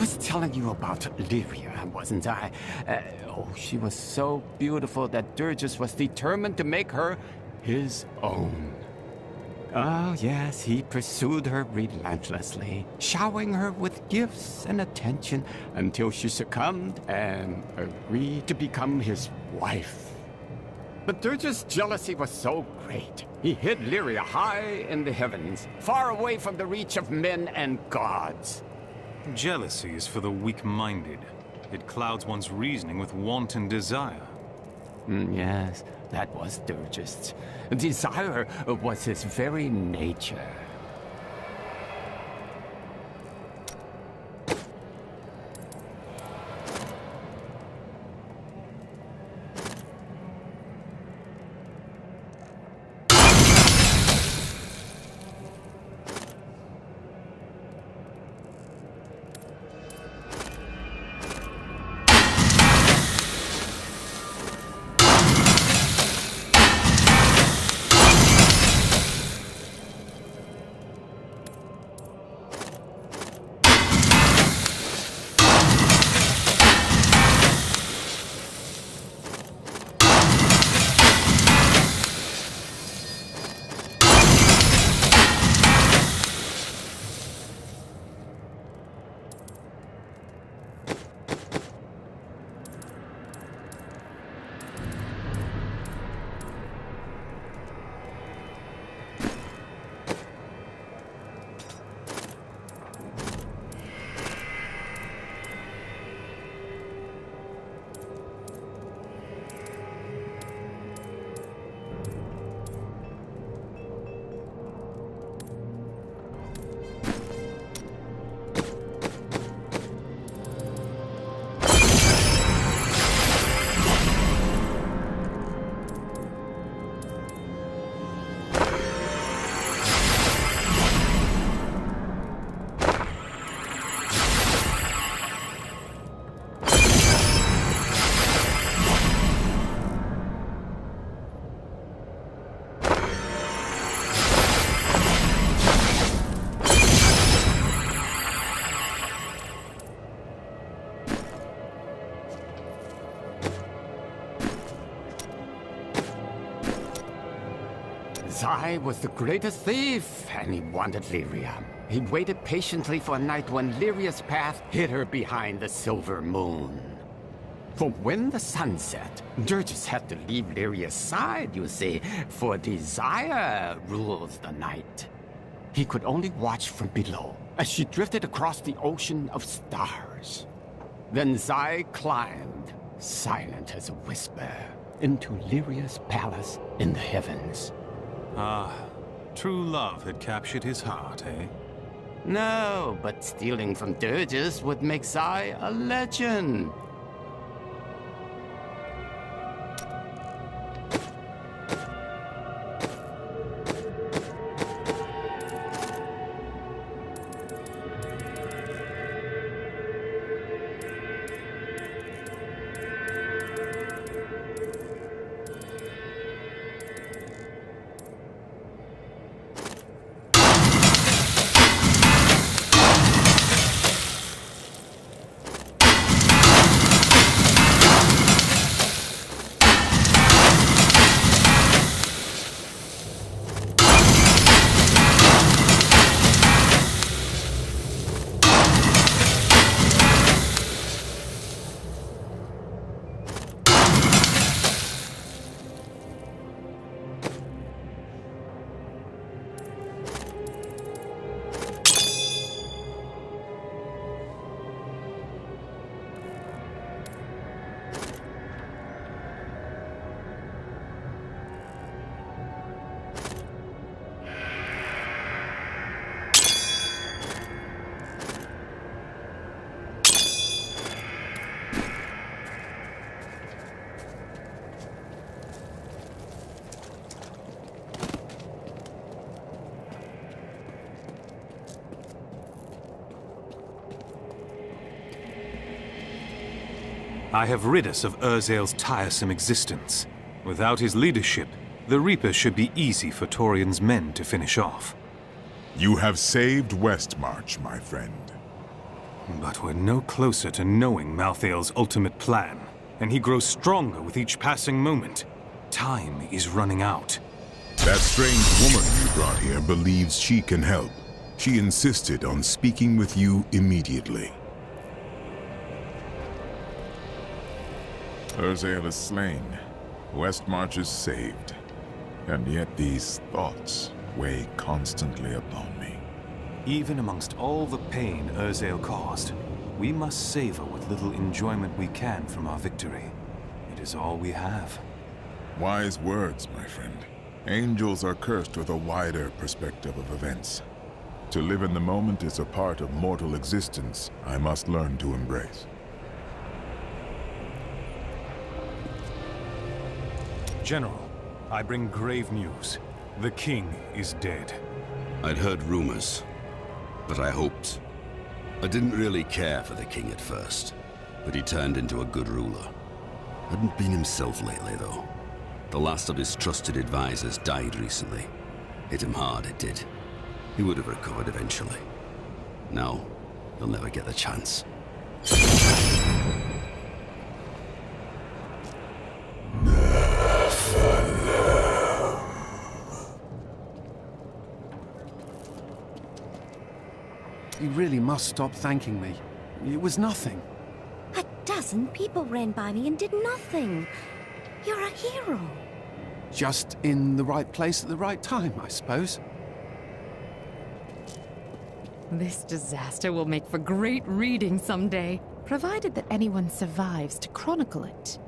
was telling you about Lyria, wasn't I? She was so beautiful that Durgus was determined to make her his own. Oh, yes, he pursued her relentlessly, showering her with gifts and attention until she succumbed and agreed to become his wife. But Durgus' jealousy was so great, he hid Lyria high in the heavens, far away from the reach of men and gods. Jealousy is for the weak-minded. It clouds one's reasoning with wanton desire. Yes, that was Durgus. Desire was his very nature. Zai was the greatest thief, and he wanted Lyria. He waited patiently for a night when Lyria's path hid her behind the silver moon. For when the sun set, Durgus had to leave Lyria's side, you see, for desire rules the night. He could only watch from below as she drifted across the ocean of stars. Then Zai climbed, silent as a whisper, into Lyria's palace in the heavens. Ah, true love had captured his heart, eh? No, but stealing from Durgus would make Zai a legend. I have rid us of Urzael's tiresome existence. Without his leadership, the Reaper should be easy for Torian's men to finish off. You have saved Westmarch, my friend. But we're no closer to knowing Malthael's ultimate plan, and he grows stronger with each passing moment. Time is running out. That strange woman you brought here believes she can help. She insisted on speaking with you immediately. Urzael is slain. Westmarch is saved. And yet these thoughts weigh constantly upon me. Even amongst all the pain Urzael caused, we must savor what little enjoyment we can from our victory. It is all we have. Wise words, my friend. Angels are cursed with a wider perspective of events. To live in the moment is a part of mortal existence I must learn to embrace. General, I bring grave news. The king is dead. I'd heard rumors, but I hoped. I didn't really care for the king at first, but he turned into a good ruler. Hadn't been himself lately, though. The last of his trusted advisors died recently. Hit him hard, it did. He would have recovered eventually. Now, he'll never get the chance. You really must stop thanking me. It was nothing. A dozen people ran by me and did nothing. You're a hero. Just in the right place at the right time, I suppose. This disaster will make for great reading someday, provided that anyone survives to chronicle it.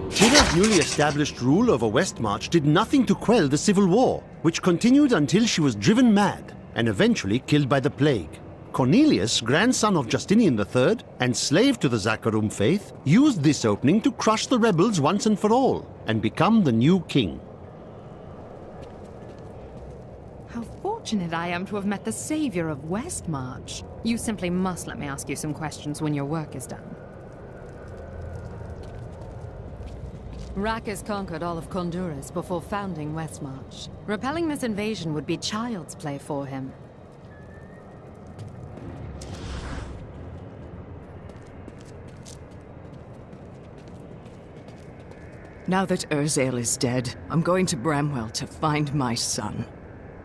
Tira's newly established rule over Westmarch did nothing to quell the civil war, which continued until she was driven mad and eventually killed by the plague. Cornelius, grandson of Justinian III and slave to the Zakharum faith, used this opening to crush the rebels once and for all and become the new king. How fortunate I am to have met the savior of Westmarch. You simply must let me ask you some questions when your work is done. Rakas conquered all of Honduras before founding Westmarch. Repelling this invasion would be child's play for him. Now that Urzael is dead, I'm going to Bramwell to find my son.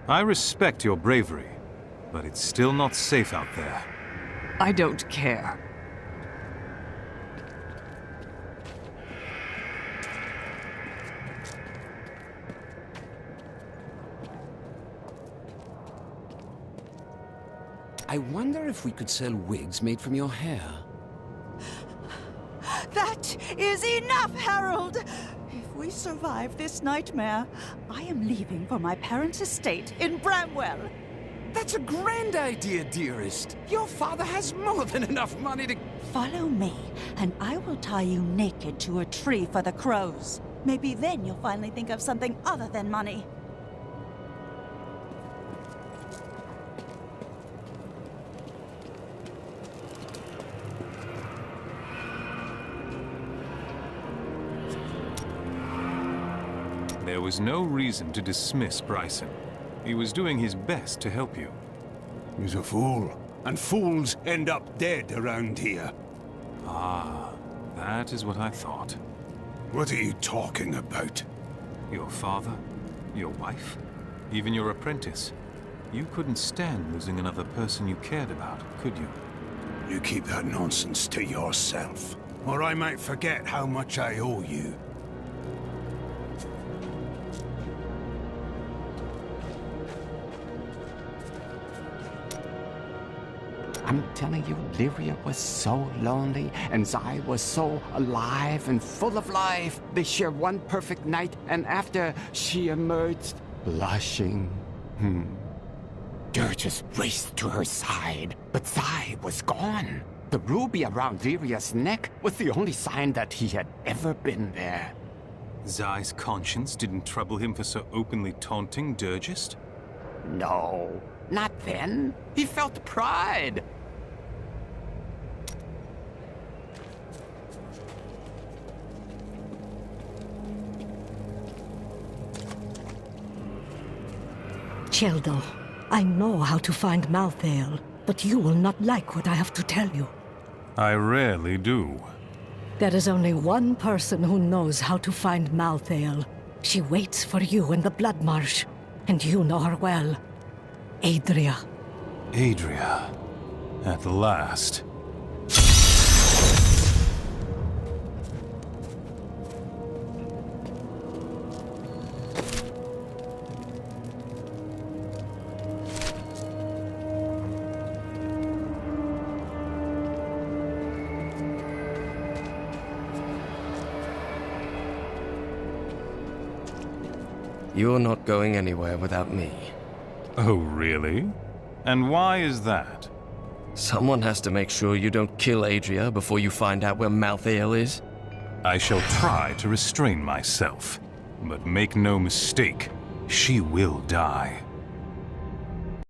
I respect your bravery, but it's still not safe out there. I don't care. I wonder if we could sell wigs made from your hair. That is enough, Harold! If we survive this nightmare, I am leaving for my parents' estate in Bramwell. That's a grand idea, dearest. Your father has more than enough money to... Follow me, and I will tie you naked to a tree for the crows. Maybe then you'll finally think of something other than money. There was no reason to dismiss Bryson. He was doing his best to help you. He's a fool, and fools end up dead around here. Ah, that is what I thought. What are you talking about? Your father, your wife, even your apprentice. You couldn't stand losing another person you cared about, could you? You keep that nonsense to yourself, or I might forget how much I owe you. I'm telling you, Lyria was so lonely, and Zai was so alive and full of life. They shared one perfect night, and after, she emerged, blushing. Dirges raced to her side, but Zai was gone. The ruby around Lyria's neck was the only sign that he had ever been there. Zai's conscience didn't trouble him for so openly taunting Dirgist? No, not then. He felt pride. Childo, I know how to find Malthael, but you will not like what I have to tell you. I rarely do. There is only one person who knows how to find Malthael. She waits for you in the Blood Marsh, and you know her well. Adria. Adria. At last. You're not going anywhere without me. Oh, really? And why is that? Someone has to make sure you don't kill Adria before you find out where Malthael is. I shall try to restrain myself. But make no mistake, she will die.